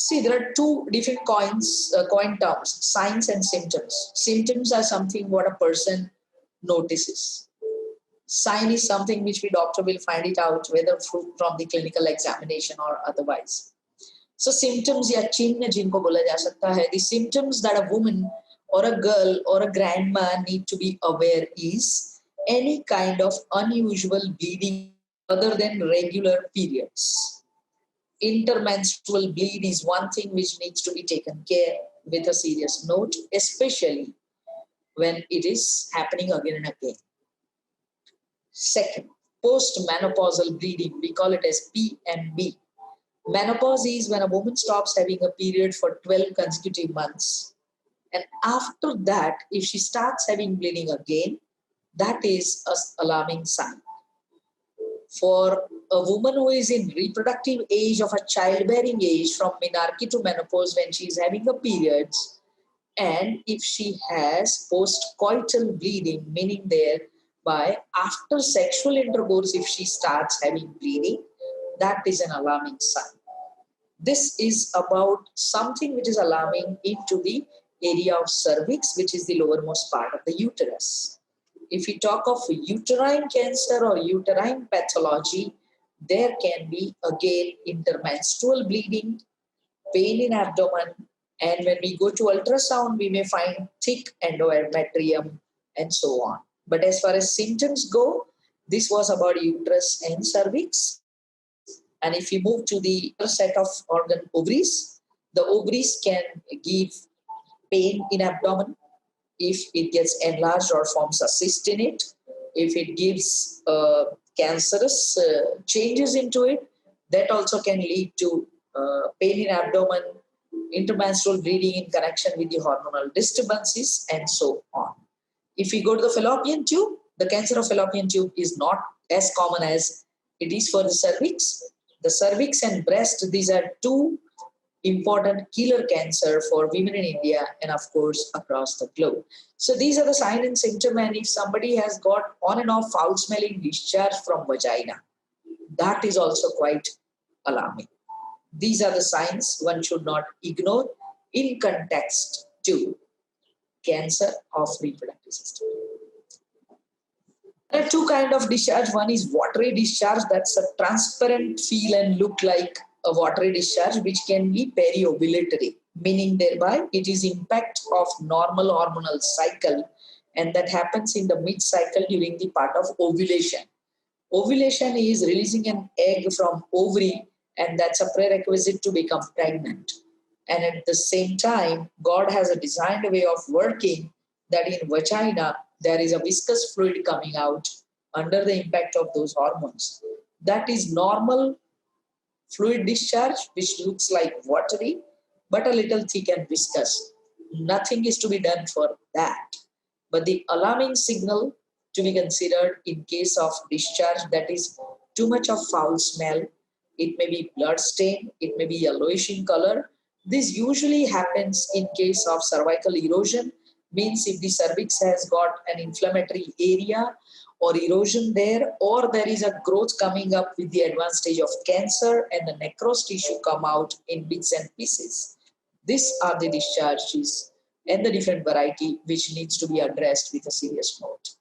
See, there are two different coin terms, signs and symptoms. Symptoms are something what a person notices. Sign is something which we doctor will find it out whether from the clinical examination or otherwise. So symptoms या चिन्ह जिनको बोला जा सकता है, the symptoms that a woman or a girl or a grandma need to be aware is any kind of unusual bleeding other than regular periods. Intermenstrual bleed is one thing which needs to be taken care with a serious note, especially when it is happening again and again. Second, postmenopausal bleeding, we call it as PMB. Menopause is when a woman stops having a period for 12 consecutive months. And after that, if she starts having bleeding again, that is an alarming sign. For a woman who is in reproductive age of a childbearing age from menarche to menopause when she is having a periods, and if she has postcoital bleeding, meaning thereby after sexual intercourse, if she starts having bleeding, that is an alarming sign. This is about something which is alarming into the area of cervix, which is the lowermost part of the uterus. If we talk of uterine cancer or uterine pathology, there can be again intermenstrual bleeding, pain in abdomen, and when we go to ultrasound, we may find thick endometrium and so on. But as far as symptoms go, this was about uterus and cervix. And if you move to the other set of organ, ovaries, the ovaries can give pain in abdomen if it gets enlarged or forms a cyst in it. If it gives cancerous changes into it, that also can lead to pain in abdomen, intermenstrual bleeding in connection with the hormonal disturbances, and so on. If we go to the fallopian tube, the cancer of fallopian tube is not as common as it is for the cervix. The cervix and breast, these are two important killer cancer for women in India and of course across the globe. So these are the signs and symptoms, and if somebody has got on and off foul smelling discharge from vagina, that is also quite alarming. These are the signs one should not ignore in context to cancer of reproductive system. There are two kinds of discharge. One is watery discharge, that's a transparent feel and look like a watery discharge, which can be periovulatory, meaning thereby it is impact of normal hormonal cycle, and that happens in the mid-cycle during the part of ovulation. Ovulation is releasing an egg from ovary, and that's a prerequisite to become pregnant. And at the same time, God has a designed way of working that in vagina, there is a viscous fluid coming out under the impact of those hormones. That is normal fluid discharge, which looks like watery, but a little thick and viscous. Nothing is to be done for that. But the alarming signal to be considered in case of discharge that is too much of foul smell, it may be blood stain, it may be yellowish in color. This usually happens in case of cervical erosion, means if the cervix has got an inflammatory area or erosion there, or there is a growth coming up with the advanced stage of cancer and the necrosed tissue come out in bits and pieces. These are the discharges and the different variety which needs to be addressed with a serious note.